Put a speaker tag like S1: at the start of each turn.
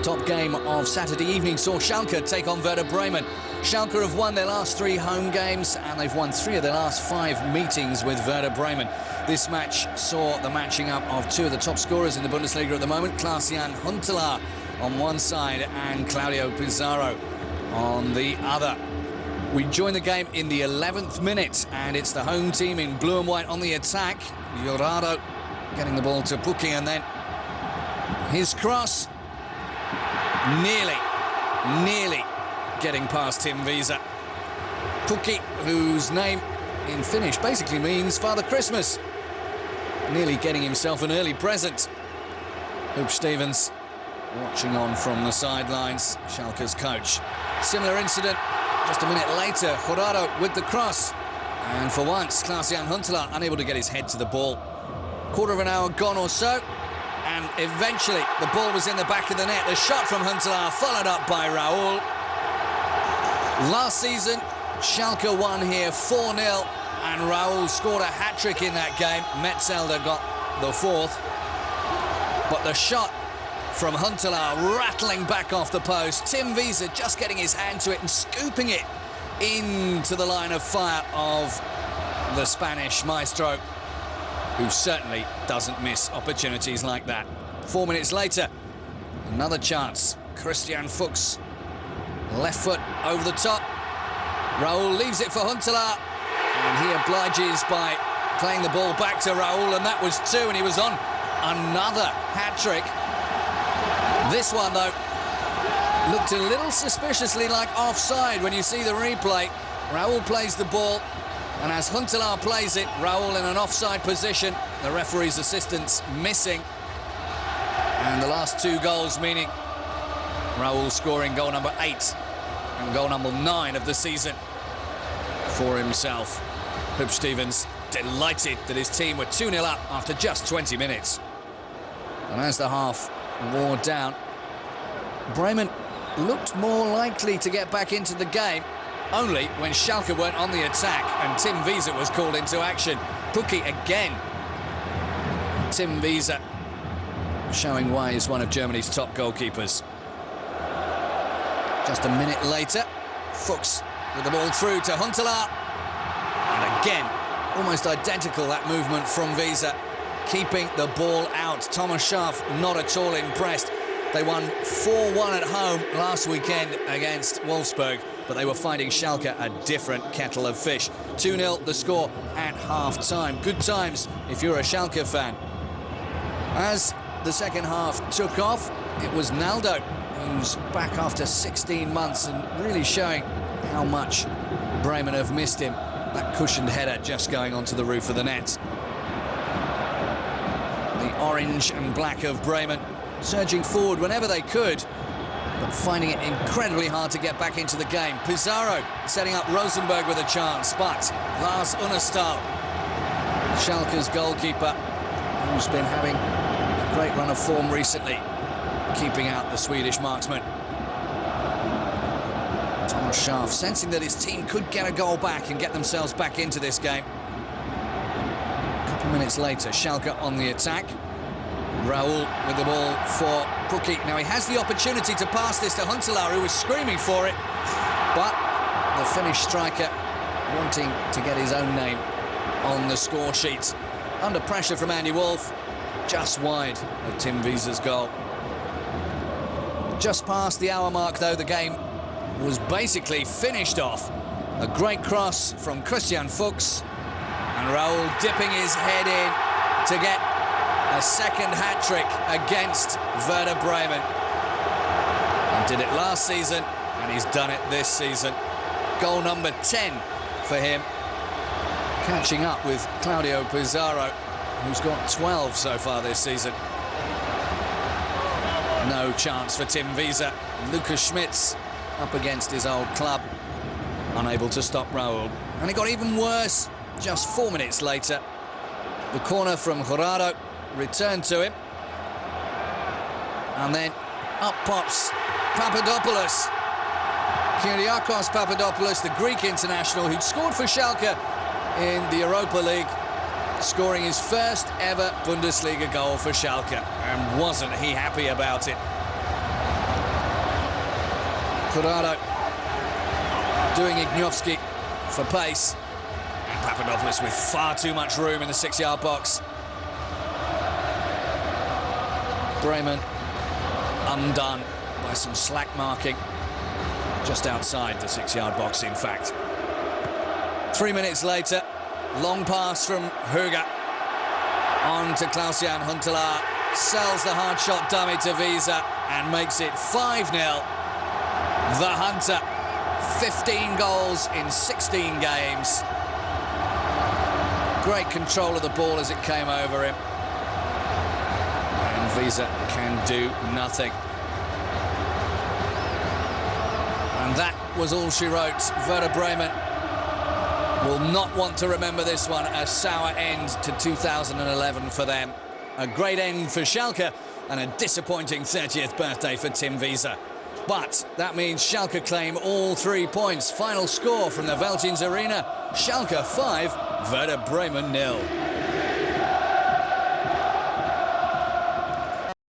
S1: Top game of Saturday evening saw Schalke take on Werder Bremen. Schalke have won their last 3 home games and they've won 3 of their last 5 meetings with Werder Bremen. This match saw the matching up of 2 of the top scorers in the Bundesliga at the moment, Klaas-Jan Huntelaar on one side and Claudio Pizarro on the other. We join the game in the 11th minute and it's the home team in blue and white on the attack. Jurado getting the ball to Pukki and then his cross. Nearly getting past Tim Wiese. Pukki, whose name in Finnish basically means Father Christmas, nearly getting himself an early present. Huub Stevens watching on from the sidelines, Schalke's coach. Similar incident just a minute later, Jurado with the cross. And for once, Klaas-Jan Huntelaar unable to get his head to the ball. Quarter of an hour gone or so. And eventually, the ball was in the back of the net. The shot from Huntelaar followed up by Raúl. Last season, Schalke won here 4-0, and Raúl scored a hat-trick in that game. Metzelder got the 4th. But the shot from Huntelaar rattling back off the post. Tim Wiese just getting his hand to it and scooping it into the line of fire of the Spanish maestro, who certainly doesn't miss opportunities like that. 4 minutes later, another chance. Christian Fuchs, left foot over the top. Raúl leaves it for Huntelaar, and he obliges by playing the ball back to Raúl, and that was 2, and he was on another hat-trick. This one, though, looked a little suspiciously like offside when you see the replay. Raúl plays the ball, and as Huntelaar plays it, Raúl in an offside position, the referee's assistance missing. And the last 2 goals meaning Raúl scoring goal number 8 and goal number 9 of the season for himself. Huub Stevens delighted that his team were 2-0 up after just 20 minutes. And as the half wore down, Bremen looked more likely to get back into the game, only when Schalke weren't on the attack and Tim Wiese was called into action. Pukki again. Tim Wiese showing why he's one of Germany's top goalkeepers. Just a minute later, Fuchs with the ball through to Huntelaar. And again, almost identical that movement from Wiese, keeping the ball out. Thomas Schaaf not at all impressed. They won 4-1 at home last weekend against Wolfsburg, but they were finding Schalke a different kettle of fish. 2-0 the score at half-time. Good times if you're a Schalke fan. As the second half took off, it was Naldo who's back after 16 months and really showing how much Bremen have missed him. That cushioned header just going onto the roof of the net. The orange and black of Bremen surging forward whenever they could, but finding it incredibly hard to get back into the game. Pizarro setting up Rosenberg with a chance, but Lars Unnestal, Schalke's goalkeeper, who's been having a great run of form recently, keeping out the Swedish marksman. Thomas Schaaf sensing that his team could get a goal back and get themselves back into this game. A couple of minutes later, Schalke on the attack. Raúl with the ball for Pukki. Now he has the opportunity to pass this to Huntelaar, who was screaming for it, but the Finnish striker wanting to get his own name on the score sheet. Under pressure from Andy Wolf, just wide of Tim Wiese's goal. Just past the hour mark, though, the game was basically finished off. A great cross from Christian Fuchs, and Raúl dipping his head in to get a second hat-trick against Werder Bremen. He did it last season, and he's done it this season. Goal number 10 for him, catching up with Claudio Pizarro, who's got 12 so far this season. No chance for Tim Wiese. Lucas Schmitz up against his old club, unable to stop Raúl. And it got even worse just 4 minutes later. The corner from Jurado returned to him, and then up pops Papadopoulos. Kyriakos Papadopoulos, the Greek international who'd scored for Schalke in the Europa League, scoring his first ever Bundesliga goal for Schalke, and wasn't he happy about it. Corrado doing Ignovsky for pace. Papadopoulos with far too much room in the 6-yard box. Bremen undone by some slack marking just outside the 6-yard box, in fact. 3 minutes later, long pass from Höger on to Klaus-Jan Huntelaar, sells the hard shot dummy to Visa and makes it 5-0. The Hunter, 15 goals in 16 games. Great control of the ball as it came over him. And Visa can do nothing. And that was all she wrote. Werder Bremen will not want to remember this one. A sour end to 2011 for them. A great end for Schalke and a disappointing 30th birthday for Tim Wiese. But that means Schalke claim all 3 points. Final score from the Veltins Arena: Schalke 5, Werder Bremen 0.